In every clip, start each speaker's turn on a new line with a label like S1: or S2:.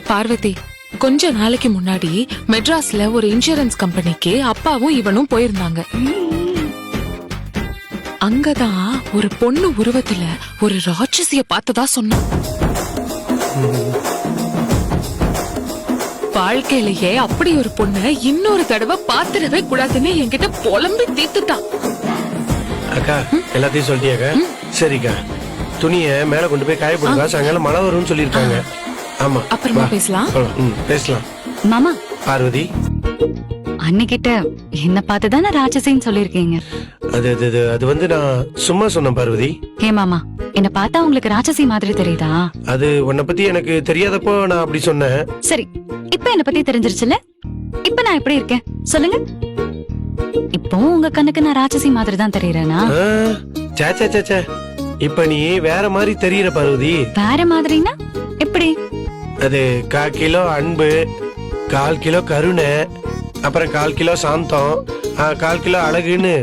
S1: பார்வதி, கொஞ்ச நாளைக்கு முன்னாடி மெட்ராஸ்ல ஒரு இன்சூரன்ஸ் கம்பெனிக்கு அப்பாவும் இவனும் போயிருந்தாங்க. அங்கதான் ஒரு பொண்ணு உருவத்துல ஒரு ராட்சசிய பார்த்ததா சொன்னான். வாழ்க்கையிலேயே அப்படி ஒரு பொண்ண இன்னொரு தடவை பாத்துடவே கூடாதுன்னு என்கிட்ட புலம்பி தீர்த்துட்டான்.
S2: அக்கா எல்லாத்தையும் சொல்லிட்டியாக்கா? சரிக்கா, துணிய மேல கொண்டு போய் காய போடுங்க, சாயங்காலம் மழை வரும்னு சொல்லிருக்காங்க. ஆமா,
S1: அப்புறமா பேசலாம்.
S2: பேசலாம்.
S3: மாமா,
S2: பார்வதி
S3: அன்னிக்கிட்ட என்ன பார்த்துதானே ராட்சசின்னு சொல்லிருக்கீங்க.
S2: அது அது அது வந்து நான் சும்மா சொன்னேன் பார்வதி.
S3: ஏ மாமா, என்ன பார்த்தா உங்களுக்கு ராட்சசி மாதிரி தெரியுதா?
S2: அது உன்னை பத்தி எனக்கு தெரியாதப்போ நான் அப்படி சொன்னேன்.
S3: சரி, இப்ப என்ன பத்தி தெரிஞ்சிருச்சுல? இப்ப நான் எப்படி இருக்கேன் சொல்லுங்க. இப்போ உங்க கண்ணுக்கு நான் ராட்சசி மாதிரி தான் தெரியறேனா?
S2: சேச்சே சேச்சே, இப்ப நீ வேற மாதிரி தெரியற பார்வதி.
S3: வேற மாதிரினா எப்படி?
S2: அது 1/4 கிலோ அன்பு, 1/4 கிலோ கருணை, அப்புறம் 1/4 கிலோ சாந்தம், 1/4 கிலோ அழகுன்னு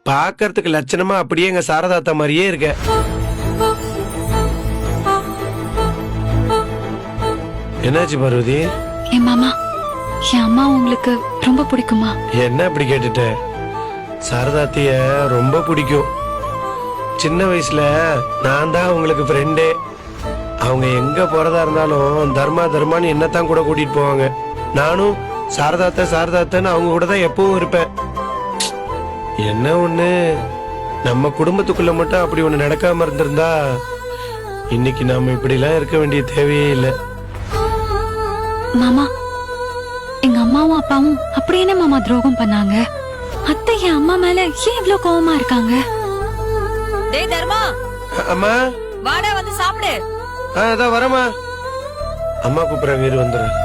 S2: பாக்கறதுக்கு லட்சணமா அப்படியே எங்க சாரதாத்தா மாதிரியே இருக்க. என்னாச்சு பார்வதி?
S3: ஏ மாமா, என் அம்மா உங்களுக்கு ரொம்ப பிடிக்குமா?
S2: என்ன இப்படி கேட்டுட்ட? சாரதாத்திய ரொம்ப பிடிக்கும். சின்ன வயசுல நான் தான் உங்களுக்கு ஃப்ரெண்டே. அவங்க எங்க போறதா இருந்தாலும் தர்மா தர்மான்னு என்னத்தான் கூட கூட்டிட்டு போவாங்க. நானும் சாரதாத்த சாரதாத்தன்னு அவங்க கூட தான் எப்பவும் இருப்பேன். என்ன ஒண்ணு, நம்ம குடும்பத்துக்குள்ள மட்டும் அப்படி ஒண்ணு நடக்காம இருந்திருந்தா இன்னைக்கு நாம இப்படி எல்லாம் இருக்க வேண்டிய தேவையே இல்லை.
S3: மாமா, எங்க அம்மாவும் அப்பாவும் அப்படி என்ன மாமா துரோகம் பண்ணாங்க? அத்தை என் அம்மா மேல ஏன் இவ்ளோ கோவமா இருக்காங்க?
S4: டேய் தர்மா,
S2: அம்மா
S4: வாடா வந்து சாப்பிடு.
S2: அதான் வரமா. அம்மா கூப்பிடுறாங்க, இரு வந்துடுறேன்.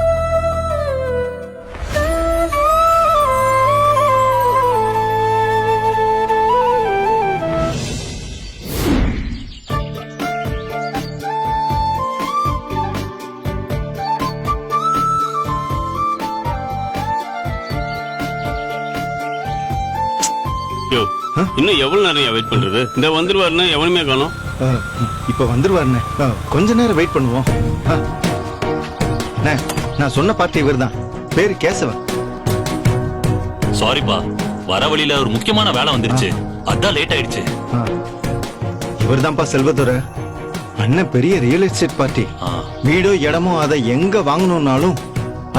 S5: இன்னும் எவ்வளவு நேரம் வெயிட் பண்றது? இந்த வந்துருவாருன்னா எவனுமே காணோம்.
S6: இப்ப வந்துருவாருண்ணே, கொஞ்ச நேரம் வெயிட் பண்ணுவோம். நான் சொன்ன பார்ட்டி இவர்தான், பேரு கேசவன்.
S7: சாரிப்பா, வர வழியில ஒரு முக்கியமான வேலை வந்துருச்சு, அதான் லேட் ஆயிடுச்சு.
S6: இவர்தான்ப்பா செல்வதுரை. அண்ணன் பெரிய ரியல் எஸ்டேட் பார்ட்டி. வீடோ இடமோ அதை எங்க வாங்கணும்னாலும்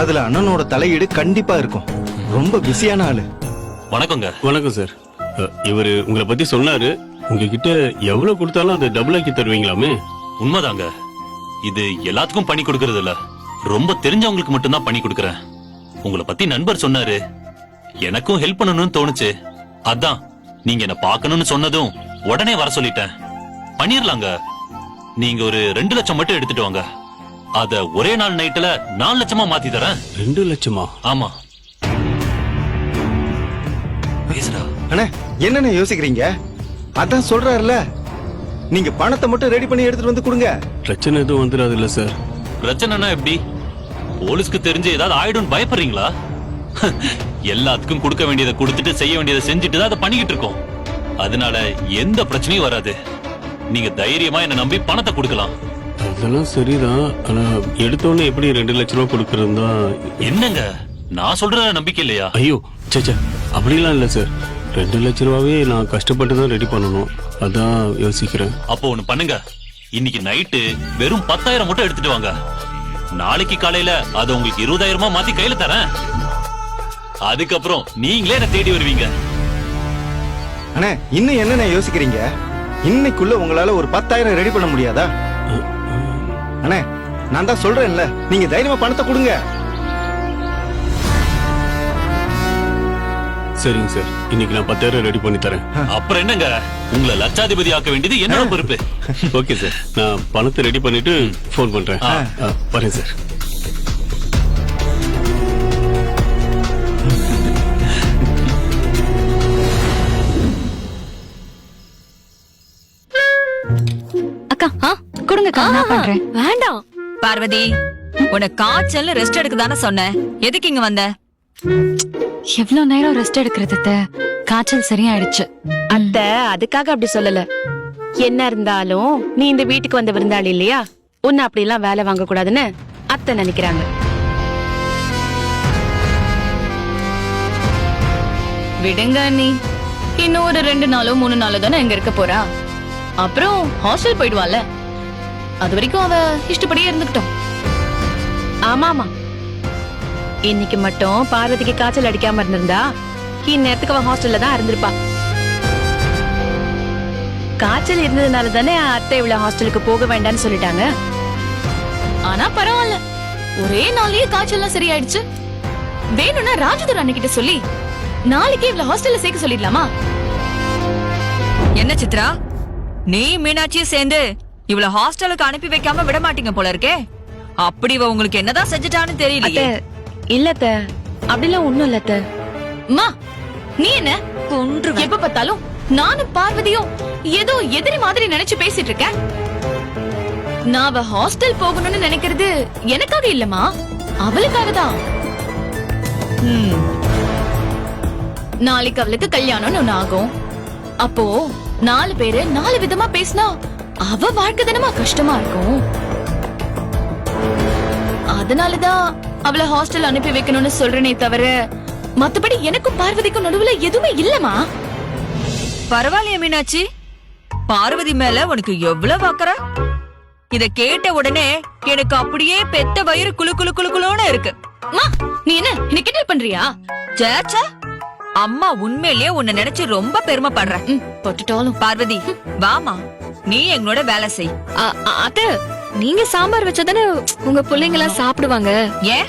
S6: அதுல அண்ணனோட தலையீடு கண்டிப்பா இருக்கும். ரொம்ப பிஸியான ஆளு.
S7: வணக்கங்க.
S5: வணக்கம் சார். இவரு உங்களை பத்தி சொன்னாரு. உங்ககிட்ட எவ்வளவு கொடுத்தாலும் அதை டபுள் ஆக்கி தருவீங்களாமே?
S7: உண்மைதாங்க. இது எல்லாத்துக்கும் பண்ணி கொடுக்கறது இல்ல, ரொம்ப தெரிஞ்சவங்களுக்கு மட்டும்தான் பண்ணி கொடுக்கறேன். உங்களை பத்தி நண்பர் சொன்னாரு, எனக்கும் ஹெல்ப் பண்ணணும்னு தோணுச்சு. அதான் நீங்க என்ன பார்க்கணும்னு சொன்னதும் உடனே வர சொல்லிட்டேன். பண்ணிரலாங்க. நீங்க ஒரு 2 லட்சம் மட்டும் எடுத்துட்டு வாங்க. அத ஒரே நாள் நைட்ல 4 லட்சமா மாத்தி தரேன்.
S5: 2 லட்சமா?
S7: ஆமா. பேசுடா.
S6: அண்ணே, என்னென்ன யோசிக்கிறீங்க? அதான் சொல்றாருல, நீங்க பணத்தை மட்டும் ரெடி பண்ணி எடுத்துட்டு வந்து கொடுங்க.
S5: பிரச்சனை எதுவும் வந்துடாது இல்ல சார்?
S7: பிரச்சனைனா எப்படி? போலீஸ்க்கு தெரிஞ்சு ஏதாவது ஆயிடும் பயப்படுறீங்களா? எல்லாத்துக்கும் கொடுக்க வேண்டியதை கொடுத்துட்டு செய்ய வேண்டியதை செஞ்சுட்டு தான் அதை பண்ணிக்கிட்டு இருக்கோம். அதனால எந்த பிரச்சனையும் வராது. நீங்க தைரியமா என்ன நம்பி பணத்தை கொடுக்கலாம்.
S5: அதெல்லாம் சரிதான், ஆனா எடுத்தோன்னு எப்படி 2 லட்சம் ரூபாய் கொடுக்கறதா?
S7: என்னங்க, நான் சொல்ற நம்பிக்கை இல்லையா?
S5: ஐயோ சேச்சா, அப்படிலாம் இல்ல சார். 2 லட்சம் ரூபாவே நான் கஷ்டப்பட்டு தான் ரெடி பண்ணணும், அதான் யோசிக்கிறேன்.
S7: அப்போ ஒண்ணு பண்ணுங்க, இன்னைக்கு நைட்டு வெறும் 10,000 மட்டும் எடுத்துட்டு வாங்க. நாளைக்கு காலையில அதை உங்களுக்கு 20,000 மாத்தி கையில தரேன். அதுக்கப்புறம் நீங்களே என்ன தேடி வருவீங்க.
S6: அண்ணே, இன்னும் என்னென்ன யோசிக்கிறீங்க? இன்னைக்குள்ள உங்களால ஒரு 10,000 ரெடி பண்ண முடியாதா? அண்ணே, நான் தான் சொல்றேன்ல, நீங்க தைரியமா பணத்தை கொடுங்க.
S5: சரிங்க சார், இன்னைக்கு நான் 10,000 ரெடி பண்ணி தரேன்.
S7: அப்புறம் என்னங்க, உங்களை லட்சாதிபதி ஆக்க வேண்டியது என்னோட பொறுப்பு.
S5: ஓகே சார், நான் பணத்தை ரெடி பண்ணிட்டு போன் பண்றேன். வரேன் சார்.
S3: அக்கா, கொடுங்க, நான் பண்றேன்.
S4: வேண்டாம் பார்வதி, உனக்கு காய்ச்சல் ரெஸ்ட் எடுக்க தானே சொன்னேன். எதுக்கு இங்க வந்த?
S3: எவ்வளவு நேரம் ரெஸ்ட் எடுக்கிறது? காய்ச்சல் சரியாயிடுச்சு.
S8: அத்தை அதுக்காக அப்படி சொல்லல. என்ன இருந்தாலும் நீ இந்த வீட்டுக்கு வந்த விருந்தாளி இல்லையா, உன்னை அப்படி எல்லாம் வேலை வாங்க கூடாதுன்னு அத்தை நினைக்கிறாங்க.
S9: விடுங்க அண்ணி, இன்னும் ஒரு 2 நாளோ 3 நாளோ தானே இங்க இருக்க போறா. அப்புறம் ஹாஸ்டல் போயிடுவாள்ல. அது வரைக்கும் அவ இஷ்டப்படியே இருந்துக்கிட்டோம்.
S8: ஆமா ஆமா, இன்னைக்கு மட்டும் பார்வதிக்கு காய்ச்சல் அடிக்காம இருந்திருந்தா இந்நேரத்துக்கு அவன் ஹாஸ்டல்ல தான் இருந்திருப்பா. காய்ச்சல் இருந்ததுனால தானே அத்தை இவ்வளவு ஹாஸ்டலுக்கு போக வேண்டாம்னு சொல்லிட்டாங்க.
S9: ஆனா பரவாயில்ல, ஒரே நாளையே காய்ச்சல்லாம் சரியாயிடுச்சு. வேணும்னா ராஜதுரை அண்ணகிட்ட சொல்லி நாளைக்கே இவ்வளவு ஹாஸ்டல்ல சேர்க்க சொல்லிடலாமா?
S4: என்ன சித்ரா, நீ மீனாட்சியும் சேர்ந்து இவள ஹாஸ்டலுக்கு அனுப்பி வைக்காம விட மாட்டீங்க போல இருக்கே. அப்படி இவ உங்களுக்கு என்னதான் செஞ்சுட்டான்னு
S8: அத்தை
S4: தெரியலையே.
S8: இல்ல அத்தை, அப்படிலாம் ஒண்ணும் இல்ல அத்தை.
S9: அம்மா, நீ என்ன
S4: கொன்றுவேன்.
S9: எப்ப பார்த்தாலும் நானும் பார்வதியும் ஏதோ எதிரி மாதிரி நினைச்சு பேசிட்டு இருக்க. நான் அவ ஹாஸ்டல் போகணும்னு நினைக்கிறது எனக்காக இல்லம்மா, அவளுக்காக தான்.
S4: ம்,
S9: நாளைக்கு அவளுக்கு கல்யாணம்னு ஒண்ணு ஆகும். அப்போ 4 பேரு 4 விதமா பேசினா அவ வாழ்க்கை தானமா கஷ்டமா இருக்கும். அதனாலதான் அவளை ஹாஸ்டல் அனுப்பி வைக்கணும்னு சொல்றேனே தவிர மத்தபடி எனக்கும் பார்வதிக்கும் நடுவுல எதுவுமே இல்லமா.
S4: பரவாயில்லையே மீனாட்சி, பார்வதி மேல உனக்கு எவ்வளவு அக்கறை. இத கேட்ட உடனே எனக்கு அப்படியே பெத்த வயிறு குளு குளு குளு குளுன்னு இருக்கு.
S9: அம்மா, நீ என்ன கிண்டல் பண்றியா?
S4: சேச்சா, அம்மா உண்மையிலேயே உன்னை நினைச்சு ரொம்ப பெருமைப்படுறேன்.
S9: போட்டுட்டாலும்
S4: பார்வதி, வாமா, நீ எங்களோட வேலை செய்.
S8: அத்தை, நீங்க சாம்பார் வச்சாதானே உங்க பிள்ளைங்க எல்லாம் சாப்பிடுவாங்க.
S4: ஏன்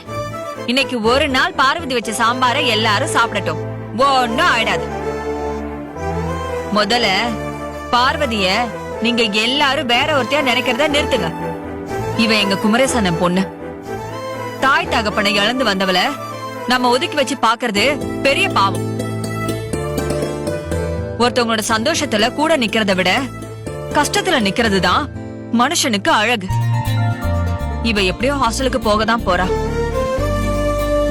S4: இன்னைக்கு ஒரு நாள் பார்வதி வச்ச சாம்பாரை எல்லாரும் சாப்பிடட்டும், ஒண்ணும் ஆயிடாது. முதல்ல பார்வதிய நீங்க எல்லாரும் வேற ஒருத்தையா நினைக்கிறத நிறுத்துங்க. இவ எங்க குமரேசன் பொண்ணு. தாய் தகப்பனை இழந்து வந்தவள நம்ம ஒதுக்கி வச்சு பாக்குறது பெரிய பாவம். ஒருத்தவங்களோட சந்தோஷத்துல கூட நிக்கிறத விட கஷ்டத்துல நிக்கிறது தான் மனுஷனுக்கு அழகு. இவ எப்படியோ ஹாஸ்டலுக்கு போக தான் போறா.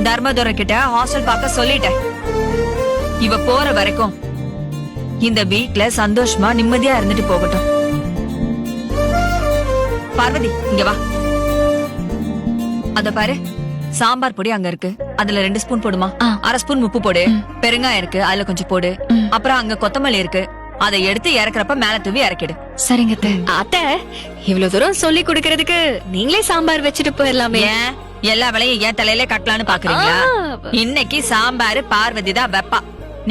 S4: தர்மதுரை கிட்ட ஹாஸ்டல் பார்க்க சொல்லிட்டேன். இவ போற வரைக்கும் இந்த வீட்ல சந்தோஷமா நிம்மதியா இருந்துட்டு போகட்டும். பார்வதி, இங்க வா. அத பாரு, சாம்பார் பொடி அங்க இருக்கு, அதுல 2 ஸ்பூன் போடுமா. 1/2 ஸ்பூன் உப்பு போடு. பெருங்காயம் இருக்கு, அதுல கொஞ்சம் போடு. அப்புறம் அங்க கொத்தமல்லி இருக்கு, அதை எடுத்து இறக்குறப்ப மேல தூவி இறக்கிடு.
S3: சரிங்க அத்தை.
S8: அத்தை, இவ்வளவு தூரம் சொல்லி கொடுக்கறதுக்கு நீங்களே சாம்பார் வச்சுட்டு போயிடலாமே.
S4: ஏன் எல்லா வேலையும் ஏன் தலையில கட்டலான்னு பாக்குறீங்களா? இன்னைக்கு சாம்பார் பார்வதி தான் வெப்பா.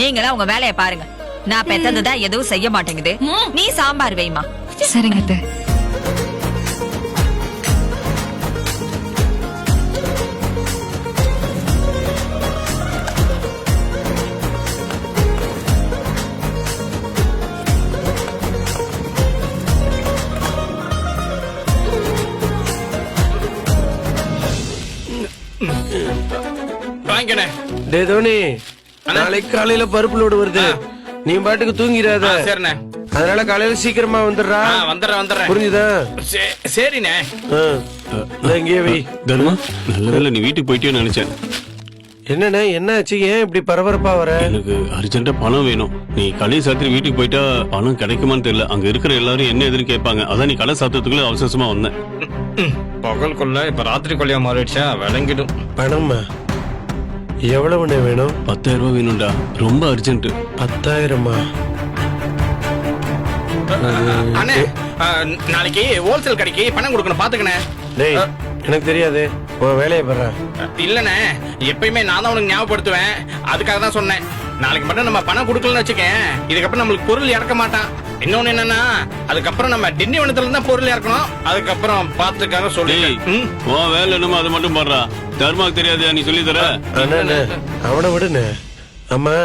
S4: நீங்களும் உங்க வேலையை பாருங்க. நான் பெத்ததுதான் எதுவும் செய்ய மாட்டேங்குது. நீ சாம்பார் வைமா.
S3: சரிங்க அத்தை.
S10: வாங்கிக்கணே.
S2: டேய் தோனி, நாளைக்கு காலையில பருப்பு லோடு வருது. நீ பாட்டுக்கு தூங்கிடாத.
S10: சரிண்ணே.
S2: அதனால காலையில சீக்கிரமா வந்துடுறா.
S10: வந்துடுறேன்.
S2: புரிஞ்சுதா?
S10: சரிண்ணே.
S2: இங்கே வை.
S5: தர்மா, நல்ல வேளை நீ வீட்டுக்கு போயிட்டேன்னு நினைச்சேன்.
S2: என்னண்ணே, என்னாச்சு? ஏன் இப்படி பரபரப்பா வர?
S5: எனக்கு அர்ஜென்ட்டா பணம் வேணும். நீ கடை சாத்திரி வீட்டுக்கு போயிட்டா பணம் கிடைக்குமான்னு தெரியல. அங்க இருக்கிற எல்லாரும் என்ன எதுன்னு கேட்பாங்க. அதான் நீ கடை சாத்திரத்துக்குள்ள அவசரமா வந்தேன்.
S10: பகல் இப்ப ராத்திரி கொள்ளையா மாறிடுச்சா, விளங்கிடும்.
S2: பணமா? எவ்வளவுண்ணே வேணும்?
S5: 10,000 ரூபாய் வேணும்டா, ரொம்ப அர்ஜென்ட்.
S2: 10,000மா?
S10: அண்ணே, நாளைக்கு ஹோல்சேல் கடைக்கு பணம் கொடுக்கணும், பாத்துக்கண்ணே.
S2: டேய், எனக்கு தெரியாது. உன் வேலையை பாரு.
S10: இல்லண்ணே, எப்பயுமே நான் தான் உனக்கு ஞாபகப்படுத்துவேன். அதுக்காக தான் சொன்னேன். நாளைக்கு மட்டும் நம்ம பணம் கொடுக்கலன்னு வச்சுக்கேன், இதுக்கப்புறம் நம்மளுக்கு பொருள் இறக்க மாட்டான். இன்னொன்னு என்னன்னா, அதுக்கப்புறம் நம்ம திண்டிவனத்துல தான் பொருள் இறக்கணும். அதுக்கப்புறம் பாத்துக்காக சொல்லி
S5: உன் வேலை என்னமோ அதை மட்டும் பாடுறா. தர்மாக்கு தெரியாதா நீ சொல்லி தர?
S2: அண்ணே, அவனை விடுனே. அம்மா,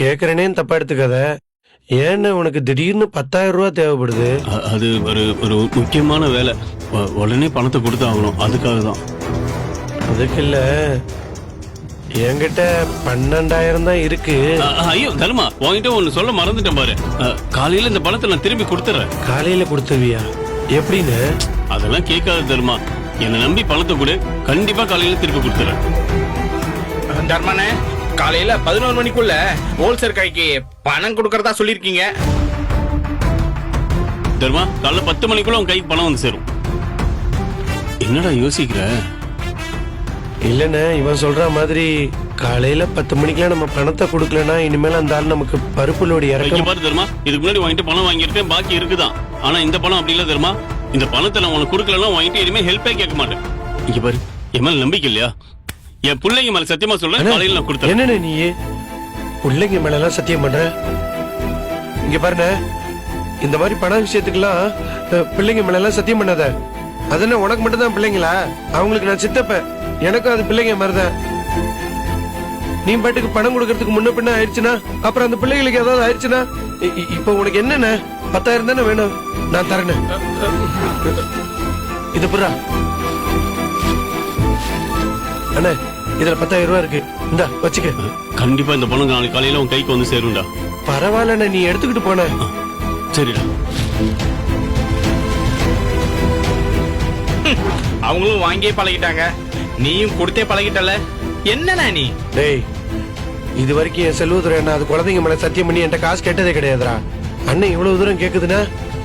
S2: கேக்குறேனேன்னு தப்பா எடுத்துக்காத. ஏன்னு உனக்கு திடீர்னு 10,000 ரூபாய் தேவைப்படுது?
S5: அது ஒரு முக்கியமான வேலை. உடனே பணத்தை கொடுத்து ஆகணும், அதுக்காக தான்.
S2: அதுக்கு இல்ல, என்கிட்ட 12,000 தான் இருக்கு.
S5: ஐயோ தர்மா, உன்கிட்ட ஒண்ணு சொல்ல மறந்துட்டேன் பாரு. காலையில இந்த பணத்தை நான் திரும்பி கொடுத்துறேன்.
S2: காலையில கொடுத்துருவியா? எப்படின்னு?
S5: அதெல்லாம் கேட்காத தர்மா, என்னை நம்பி பணத்தை கொடு, கண்டிப்பா காலையில திருப்பி கொடுத்துறேன்.
S10: தர்மனே, காலையில 11 மணிக்குள்ள ஹோல்சேல் கடைக்கு பணம் கொடுக்கறதா சொல்லிருக்கீங்க.
S5: தர்மா, காலைல 10 மணிக்குள்ள உன் கைக்கு பணம் வந்து சேரும். என்னடா யோசிக்கிற?
S2: இல்லண்ணே இவன் சொல்ற மாதிரி காலையில 10 மணிக்கெல்லாம் நம்ம பணத்தை கொடுக்கலனா இனிமேல் அந்த ஆள் நமக்கு பருப்பு லோடி
S5: இங்க
S2: இறக்க
S5: பாரு தெரியுமா, இதுக்கு முன்னாடி வாங்கிட்டு பணம் வாங்கியிருக்கேன், பாக்கி இருக்குதான். ஆனா இந்த பணம் அப்படி இல்ல தெரியுமா, இந்த பணத்தை நான் உனக்கு கொடுக்கலாம் வாங்கிட்டு இனிமே ஹெல்ப்பே கேட்க மாட்டேன். இங்க பாரு, என் மேல நம்பிக்கை இல்லையா? என் பிள்ளைங்க மேல சத்தியமா சொல்றேன், காலையில நான் கொடுத்தேன்.
S2: என்னண்ணே நீ பிள்ளைங்க மேல எல்லாம் சத்தியம் பண்ற? இங்க பாருண்ணே, இந்த மாதிரி பண விஷயத்துக்கெல்லாம் பிள்ளைங்க மேல எல்லாம் சத்தியம் பண்ணாத. அதென்ன உனக்கு மட்டும் தான் பிள்ளைங்களா? அவங்களுக்கு நான் சித்தப்பேன், எனக்கும் அது பிள்ளைங்க மாதிரிதான். நீ பாட்டுக்கு பணம் கொடுக்கறதுக்கு முன்ன பின்ன ஆயிடுச்சுன்னா அப்புறம் அந்த பிள்ளைகளுக்கு ஏதாவது ஆயிடுச்சுன்னா இப்ப உனக்கு என்னென்ன 10,000 தானே வேணும், நான் தரேன். இது புறா அண்ணே, இதுல 10,000 ரூபாய் இருக்கு, இந்தா வச்சுக்க.
S5: கண்டிப்பா இந்த பணம் நாளைக்கு காலையில உன் கைக்கு வந்து சேரும்டா.
S2: பரவாயில்லண்ணே, நீ எடுத்துக்கிட்டு போன.
S5: சரிடா.
S10: அவங்களும் வாங்கியே பழகிட்டாங்க, நீயும் கொடுத்தே பழகிட்டல. என்னண்ணா நீ?
S2: டேய், இது வரைக்கும் என் செல்வதுரை அண்ணா அது குழந்தைங்க மேல சத்தியம் பண்ணி என்கிட்ட காசு கேட்டதே கிடையாதுடா. அண்ணன் இவ்வளவு தூரம் கேக்குதுன்னா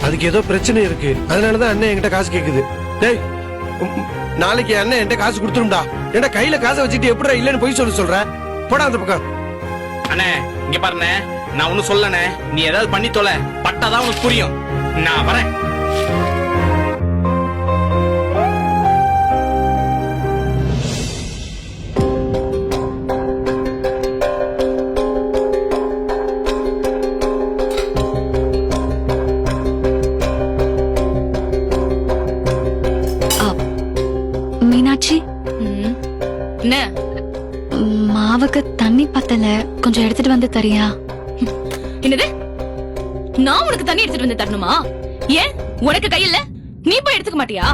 S2: அதுக்கு ஏதோ பிரச்சனை இருக்கு, அதனாலதான் அண்ணன் என்கிட்ட காசு கேக்குது. டேய், நாளைக்கு அண்ணன் என்கிட்ட காசு கொடுத்துரும்டா. ஏன்டா கையில காசை வச்சுட்டு எப்படிடா இல்லன்னு போய் சொல்ற? போடா அந்த பக்கம்.
S10: அண்ணே இங்க பாருண்ணே, நான் ஒண்ணும் சொல்லண்ணே, நீ ஏதாவது பண்ணி தொலை, பட்டாதான் உனக்கு புரியும். நான் வரேன்.
S3: மீனாட்சி,
S9: என்ன
S3: மாவுக்கு தண்ணி பத்தல, கொஞ்சம் எடுத்துட்டு வந்து தரியா?
S9: என்னது? நான் உனக்கு தண்ணி எடுத்துட்டு வந்து தரணுமா? ஏன் உனக்கு கையில நீ போய் எடுத்துக்க மாட்டியா?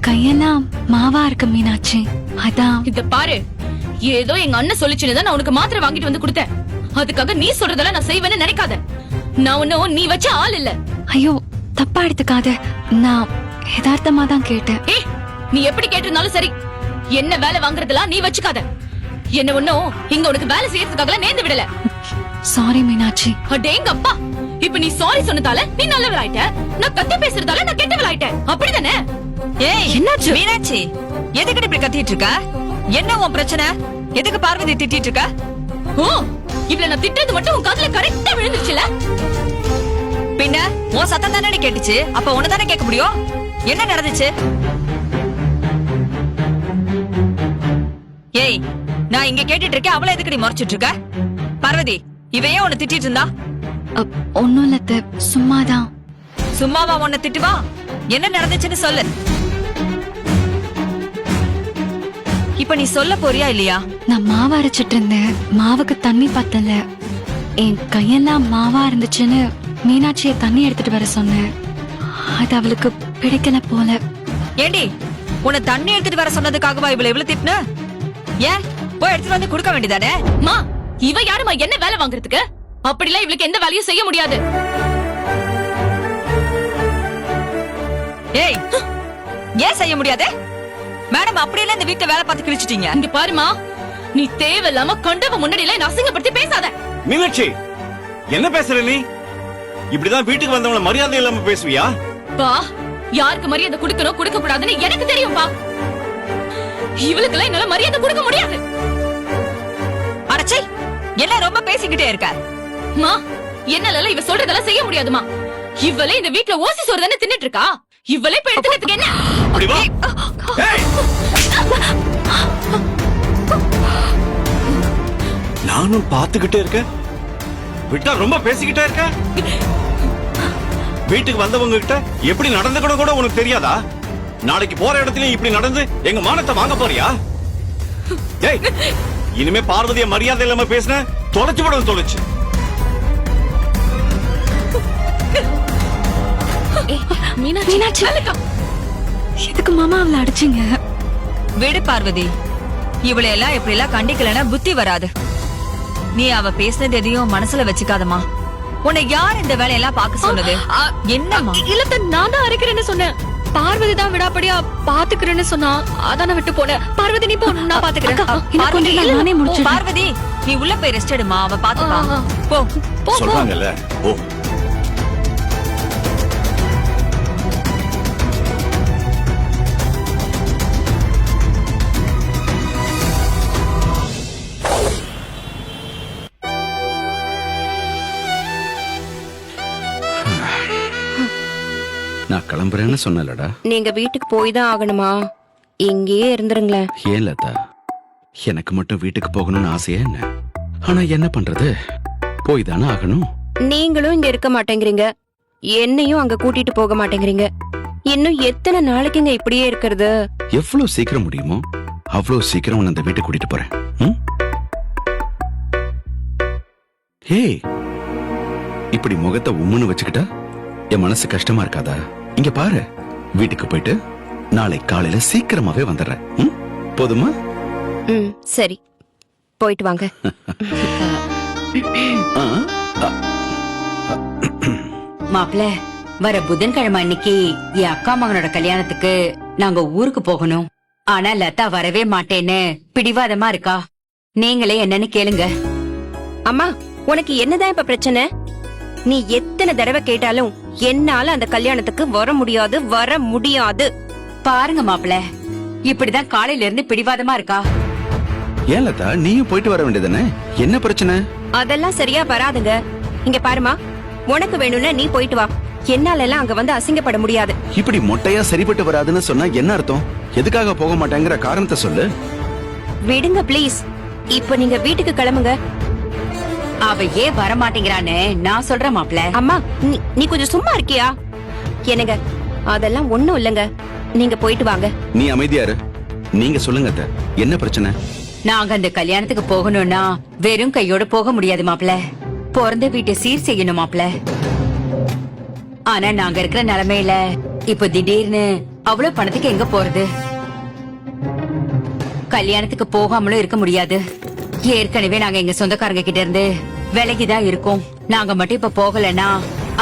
S3: கையெல்லாம் மாவா இருக்கு மீனாட்சி, அதான்.
S9: இத பாரு, ஏதோ எங்க அண்ணன் சொல்லிச்சுன்னு தான் நான் உனக்கு மாத்திரை வாங்கிட்டு வந்து கொடுத்தேன். அதுக்காக நீ சொல்றதெல்லாம் நான் செய்வேன்னு நினைக்காத. நான் ஒன்னும் நீ வச்ச ஆள் இல்ல.
S3: ஐயோ, தப்பா எடுத்துக்காத, நான் யதார்த்தமா தான் கேட்டேன்.
S9: ஏய், நீ எப்படி கேட்டிருந்தாலும் சரி, என்ன வேலை வாங்குறதெல்லாம் நீ வச்சுக்காத. என்ன ஒன்னும் இங்க உனக்கு வேலை செய்யறதுக்காக நேர்ந்து விடல.
S3: சாரி மீனாட்சி.
S9: அடேங்க அப்பா, இப்ப நீ சாரி சொன்னதால நீ நல்லவளாயிட்ட, நான் கத்தி பேசுறதால நான் கெட்டவளாயிட்டேன், அப்படிதானே?
S4: ஏய் என்னாச்சு மீனாட்சி? எதுக்கு இப்படி கத்திட்டு இருக்க? என்ன உன் பிரச்சனை? எதுக்கு பார்வதி திட்டிட்டு இருக்க?
S9: ஓ, இவள நான் திட்டுறது மட்டும் உன் காதுல கரெக்டா விழுந்துச்சுல?
S4: பின்ன உன் சத்தம் தானே கேட்டுச்சு, அப்ப உன்ன தானே கேட்க முடியும். என்ன நடந்துச்சு? ஏய், நான் இங்க கேட்டுட்டு இருக்கேன், அவளை எதுக்கு நீ மறைச்சிட்டு இருக்க? பார்வதி, இவையே உன்னை திட்டிட்டு இருந்தா?
S3: ஒன்னும் இல்ல, சும்மாதான்.
S4: சும்மாவா உன்னை திட்டுவா? என்ன நடந்துச்சுன்னு சொல்லு. இப்ப நீ சொல்ல போறியா இல்லையா?
S3: நான் மாவு அரைச்சிட்டு இருந்தேன், மாவுக்கு தண்ணி பத்தல. என் கையெல்லாம் மாவா இருந்துச்சுன்னு மீனாட்சியை தண்ணி எடுத்துட்டு வர சொன்னேன். அது அவளுக்கு பிடிக்கல போல.
S4: ஏண்டி, உன்னை தண்ணி எடுத்துட்டு வர சொன்னதுக்காகவா இவளை இவ்வளவு திட்டுன? ஏன் போய் எடுத்துட்டு வந்து கொடுக்க வேண்டியதானே?
S9: மா, இவ யாருமா என்ன வேலை வாங்குறதுக்கு? அப்படிலாம் இவளுக்கு எந்த வேலையும் செய்ய முடியாது.
S4: ஏய், ஏன் செய்ய முடியாது? மேடம் அப்படியெல்லாம் இந்த வீட்டை வேலை பார்த்து கிழிச்சிட்டீங்க.
S9: இங்க பாருமா, நீ தேவையில்லாம கண்டவ முன்னாடியில என்ன அசிங்கப்படுத்தி பேசாத.
S11: மீனாட்சி, என்ன பேசுற நீ? இப்படிதான் வீட்டுக்கு வந்தவங்கள மரியாதை இல்லாம பேசுவியா?
S9: பா, யாருக்கு மரியாதை கொடுக்கணும் கொடுக்க கூடாதுன்னு எனக்கு தெரியும் பா. இவளுக்கெல்லாம் என்னால மரியாதை கொடுக்க முடியாது.
S4: அடச்சே, என்ன ரொம்ப பேசிக்கிட்டே இருக்க?
S9: மா, என்னால இவ சொல்றதெல்லாம் செய்ய முடியாதுமா. இவளே இந்த வீட்ல ஓசி சோறு தானே தின்னுட்டு இருக்கா. இவளே இப்ப எடுத்துக்கிறதுக்கு என்ன?
S11: அப்படி வா. ஏய்! நானும் பாத்துக்கிட்டே இருக்கேன், விட்டா ரொம்ப பேசிக்கிட்டே இருக்க. வீட்டுக்கு வந்தவங்க கிட்ட எப்படி நடந்துக்கணும் கூட உனக்கு தெரியாதா? நாளைக்கு போற இடத்துல இப்படி நடந்து எங்க மானத்தை வாங்க போறியா? ஏய், இனிமே பார்வதிய மரியாதை இல்லாம பேசின தொலைச்சு விடும், தொலைச்சு.
S3: மீனாட்சி, எதுக்கு மாமா அவளை அடிச்சீங்க?
S4: விடு பார்வதி, இவளை எல்லாம் இப்படி எல்லாம் கண்டிக்கலன்னா புத்தி வராது. நீ அவ பேசினது எதையும் மனசுல வச்சுக்காதமா. உன்னை யார் இந்த வேலையெல்லாம் பார்க்க சொன்னது? என்னம்மா?
S9: இல்ல, நான் தான் அரைக்கிறேன்னு சொன்னேன். பார்வதி தான் விடாப்படியா பாத்துக்கிறேன்னு சொன்னா, அதான விட்டு போனேன். பார்வதி நீ போ, நான் பாத்துக்கிறேன்.
S4: பார்வதி, நீ உள்ள போய் ரெஸ்ட் எடுமா, அவ பாத்துப்பா. போ.
S11: சொல்றாங்கல்ல, ஓ.
S12: கிளம்புறேன்னு சொன்னலடா.
S8: நீங்க வீட்டுக்கு போய் தான் ஆகணுமா? இங்கேயே இருந்துருங்களேன்.
S12: ஏன் லதா, எனக்கு மட்டும் வீட்டுக்கு போகணும்னு ஆசையா என்ன? ஆனா என்ன பண்றது, போய் தானே ஆகணும்.
S8: நீங்களும் இங்க இருக்க மாட்டேங்கிறீங்க, என்னையும் அங்க கூட்டிட்டு போக மாட்டேங்கிறீங்க. இன்னும் எத்தனை நாளைக்குங்க இப்படியே இருக்கிறது?
S12: எவ்வளவு சீக்கிரம் முடியுமோ அவ்வளவு சீக்கிரம் உன்னை அந்த வீட்டுக்கு கூட்டிட்டு போறேன். ம்? ஏய், இப்படி முகத்தை உம்முன்னு வச்சுக்கிட்டா என் மனசு கஷ்டமா இருக்காதா? இங்க பாரு, வீட்டுக்கு போயிட்டு நாளை காலையில சீக்கிரமாவே வந்துடுறேன். ம்? போதுமா?
S8: சரி, போயிட்டு வாங்க.
S12: ஆ, ஆ.
S13: மாப்பிள, வர புதன்கிழமை அன்னைக்கு என் அக்கா மகனோட கல்யாணத்துக்கு நாங்க ஊருக்கு போகணும். ஆனா லதா வரவே மாட்டேன்னு பிடிவாதமா இருக்கா. நீங்களே என்னன்னு கேளுங்க.
S8: அம்மா, உனக்கு என்னதான் இப்ப பிரச்சனை? நீ எத்தனை தடவை கேட்டாலும் என்னால அந்த கல்யாணத்துக்கு வர முடியாது.
S13: பாருங்க மாப்பிள, இப்படிதான் காலையில இருந்து பிடிவாதமா இருக்கா.
S12: ஏன் லதா, நீயும் போயிட்டு வர வேண்டியதானே? என்ன பிரச்சனை?
S8: அதெல்லாம் சரியா வராதுங்க. இங்க பாருமா, உனக்கு வேணும்னா நீ போயிட்டு வா. என்னால எல்லாம் அங்க வந்து அசிங்கப்பட முடியாது.
S12: இப்படி மொட்டையா சரிப்பட்டு வராதுன்னு சொன்னா என்ன அர்த்தம்? எதுக்காக போக மாட்டேங்கிற காரணத்தை சொல்லு.
S8: விடுங்க ப்ளீஸ். இப்ப நீங்க வீட்டுக்கு கிளம்புங்க.
S13: அவ ஏன் வர மாட்டேங்கிறான்னு நான் சொல்றேன் மாப்பிள.
S8: அம்மா, நீ கொஞ்சம் சும்மா இருக்கியா? என்னங்க, அதெல்லாம் ஒண்ணும் இல்லங்க, நீங்க போயிட்டு வாங்க.
S12: நீ அமைதியா இரு. நீங்க சொல்லுங்க அத்தை, என்ன பிரச்சனை?
S13: நாங்க அந்த கல்யாணத்துக்கு போகணும்னா வெறும் கையோட போக முடியாது மாப்பிள. பிறந்த வீட்டை சீர் செய்யணும் மாப்பிள. ஆனா நாங்க இருக்கிற நிலைமையில இப்ப திடீர்னு அவ்வளவு பணத்துக்கு எங்க போறது? கல்யாணத்துக்கு போகாமலும் இருக்க முடியாது. ஏற்கனவே நாங்க எங்க சொந்தக்காரங்க கிட்ட இருந்து விலகிதான் இருக்கோம். நாங்க மட்டும் இப்ப போகலன்னா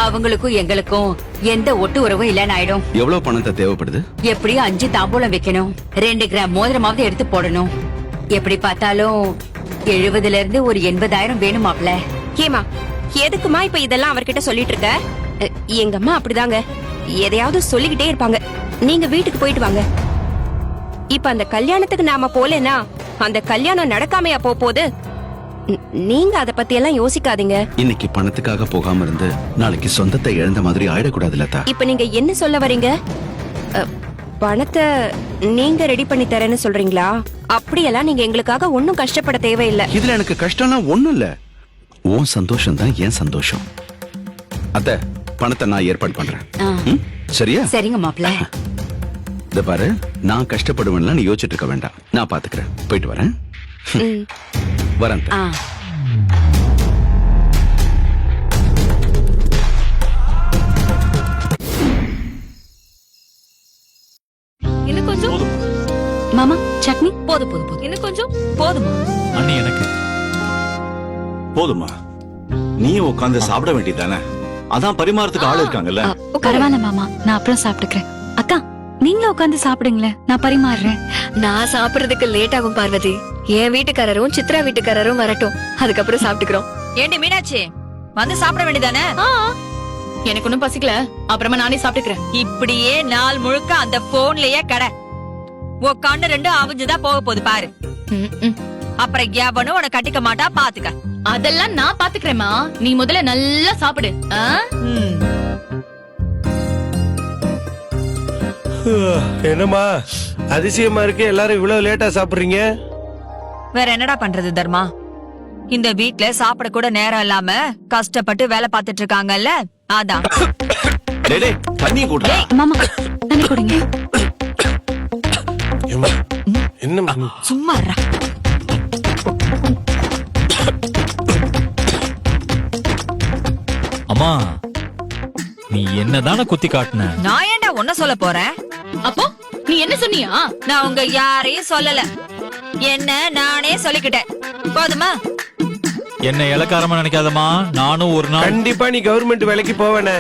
S13: அவங்களுக்கும் எங்களுக்கும் எந்த ஒட்டு உறவும் இல்லன்னு ஆயிடும்.
S12: எவ்வளவு பணத்தை தேவைப்படுது?
S13: எப்படியும் 5 தாம்பூலம் வைக்கணும், 2 கிராம் மோதிரமாவது எடுத்து போடணும். எப்படி பார்த்தாலும் 70ல இருந்து ஒரு 80,000 வேணும் மாப்ள.
S8: ஏமா, எதுக்குமா இப்ப இதெல்லாம் அவர்கிட்ட சொல்லிட்டு இருக்க? எங்க அம்மா அப்படிதாங்க, எதையாவது சொல்லிக்கிட்டே இருப்பாங்க. நீங்க வீட்டுக்கு போயிட்டு வாங்க. இப்ப அந்த கல்யாணத்துக்கு நாம போலனா அந்த கல்யாணம் நடக்காமையா போகுது? நீங்க அத பத்தி எல்லாம் யோசிக்காதீங்க.
S12: இன்னைக்கு பணத்துக்காக போகாம இருந்து நாளைக்கு சொந்தத்தை இழந்த மாதிரி ஆயிடக்கூடாது லதா.
S8: இப்ப நீங்க என்ன சொல்ல வரீங்க? பணத்தை நீங்க ரெடி பண்ணி தரேன்னு சொல்றீங்களா? அப்படியெல்லாம் நீங்க எங்களுக்காக ஒன்னும் கஷ்டப்பட தேவையில்லை.
S12: இதுல எனக்கு கஷ்டம்லாம் ஒண்ணும் இல்ல. உன் சந்தோஷம் தான் என் சந்தோஷம். அத்த, பணத்தை நான் ஏற்பாடு பண்றேன். ம்? சரியா?
S13: சரிங்க மாப்ள.
S12: இத பாரு, நான் கஷ்டப்படுவேன்லாம் நீ யோசிச்சுட்டு இருக்க வேண்டாம். நான் பாத்துக்கிறேன். போயிட்டு வரேன். வரேன்.
S9: இன்னும் கொஞ்சம்.
S3: மாமா, சட்னி
S4: போதும்.
S9: இன்னும் கொஞ்சம்.
S4: போதுமா?
S11: அண்ணி எனக்கு போதுமா? நீயும் உட்கார்ந்து சாப்பிட வேண்டியதானே? அதான் பரிமாறத்துக்கு ஆள் இருக்காங்கல்ல.
S3: பரவாயில்ல மாமா, நான் அப்புறம் சாப்பிட்டுக்கிறேன். அக்கா, நீங்களும் உட்காந்து சாப்பிடுங்களேன், நான் பரிமாறுறேன்.
S9: நான் சாப்பிடுறதுக்கு லேட் ஆகும் பார்வதி. என் வீட்டுக்காரரும் சித்ரா வீட்டுக்காரரும் வரட்டும், அதுக்கப்புறம் சாப்பிட்டுக்கிறோம்.
S4: ஏண்டி மீனாட்சி, வந்து சாப்பிட வேண்டியதானே?
S9: எனக்கு ஒன்னும் பசிக்கல, அப்புறமா நானே சாப்பிட்டுக்கிறேன்.
S4: இப்படியே நாள் முழுக்க அந்த போன்லயே கடை. உன் கண்ணு 2 அவிஞ்சுதான் போக போகுது பாரு. அப்புறம் எவனும் உன கட்டிக்க மாட்டா, பாத்துக்க.
S9: அதெல்லாம் நான் பாத்துக்கிறேமா, நீ முதல்ல நல்லா சாப்பிடு.
S2: என்னம்மா அதிசயமா இருக்கு, எல்லாரும் இவ்வளவு லேட்டா சாப்பிடுறீங்க?
S4: வேற என்னடா பண்றது தர்மா? இந்த வீட்ல சாப்பிட கூட நேரம் இல்லாம கஷ்டப்பட்டு வேலை பார்த்துட்டு இருக்காங்கல்ல, அதான்.
S11: தண்ணி கூட்டா.
S3: மாமா, தண்ணி குடிங்க.
S2: என்ன
S4: சும்மா இருடா.
S14: அம்மா, நீ என்னதான குத்தி காட்டுன?
S4: நான் ஏன்டா உன்ன சொல்ல போறேன்?
S9: அப்போ நீ என்ன சொன்னியா?
S4: நான் உங்க யாரையும் சொல்லல, என்ன நானே சொல்லிக்கிட்டேன். போதுமா?
S14: என்ன இலக்காரமா நினைக்காதம்மா. நானும் ஒரு நாள்
S2: கண்டிப்பா நீ கவர்மெண்ட் வேலைக்கு போவேனே.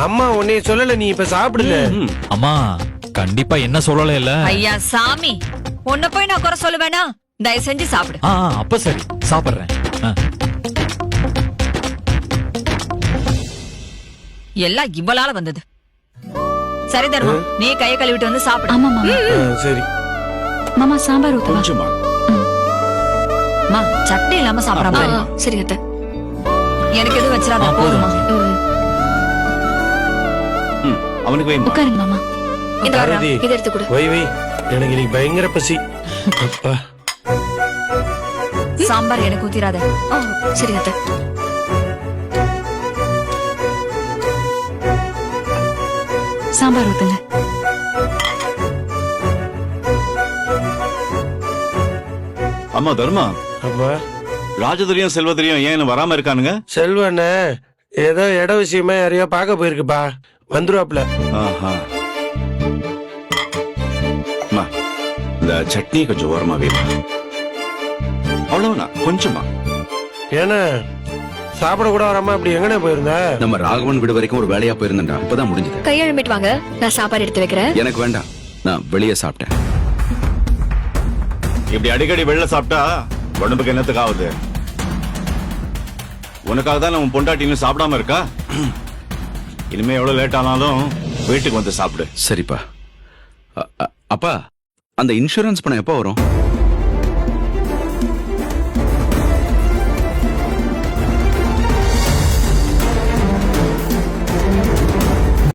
S2: அம்மா உன்னைய சொல்லல, நீ இப்ப சாப்பிடுல.
S14: அம்மா, கண்டிப்பா என்ன சொல்லல இல்ல.
S4: ஐயா சாமி, உன்ன போய் நான் குறை சொல்லுவேனா? தயவு செஞ்சு சாப்பிடு.
S14: அப்ப சரி, சாப்பிடுறேன்.
S4: எல்லாம் இவளால வந்தது. சரி தர்மா, நீ கைய கழுவிட்டு வந்து சாப்பிடு.
S3: ஆமா மாமா.
S2: சரி
S3: மாமா, சாம்பார் ஊத்துவா.
S11: கொஞ்சமா
S4: மா, சட்னி இல்லாம சாப்பிடாம.
S9: சரி அத்தை.
S4: எனக்கு எதுவும் வச்சிடாத, போதுமா?
S11: அவனுக்கு வைமா.
S3: உட்காருங்க மாமா.
S9: இந்த வரா
S2: பாரதி,
S9: இதை எடுத்து கொடு.
S2: வை வை, எனக்கு இன்னைக்கு பயங்கர பசி. அப்பா,
S4: சாம்பார் எனக்கு ஊத்திராத.
S9: ஆ, சரி அத்தை.
S3: சாம்பார் ஊத்துங்க.
S11: அம்மா தர்மா,
S2: அம்மா.
S11: ராஜதுரியம் செல்வதுரியம் ஏன் இன்னும் வராம இருக்கானுங்க?
S2: செல்வண்ணே ஏதோ இட விஷயமா யாரையோ பார்க்க போயிருக்குப்பா, வந்துருவாப்ல.
S11: ஆஹா. அம்மா, இந்த சட்னி கொஞ்சம் ஓரமா வைமா. அவ்வளவுனா கொஞ்சமா.
S2: ஏன்னா சாப்பிட கூட வராம அப்படி எங்கனே போயிருந்த?
S12: நம்ம ராகவன் வீடு வரைக்கும் ஒரு வேலையா போயிருந்தேன்டா, இப்பதான் முடிஞ்சது.
S9: கையெழுமிட்டு வாங்க, நான் சாப்பாடு எடுத்து வைக்கிறேன்.
S12: எனக்கு வேண்டாம், நான் வெளியே சாப்பிட்டேன்.
S11: இப்படி அடிக்கடி வெளில சாப்பிட்டா உடம்புக்கு என்னத்துக்கு ஆகுது? உனக்காக தான் உன் பொண்டாட்டி இன்னும் சாப்பிடாம இருக்கா? இனிமே எவ்வளவு லேட் ஆனாலும் வீட்டுக்கு வந்து சாப்பிடு.
S12: சரிப்பா. அப்பா, அந்த இன்சூரன்ஸ் பணம் எப்போ வரும்?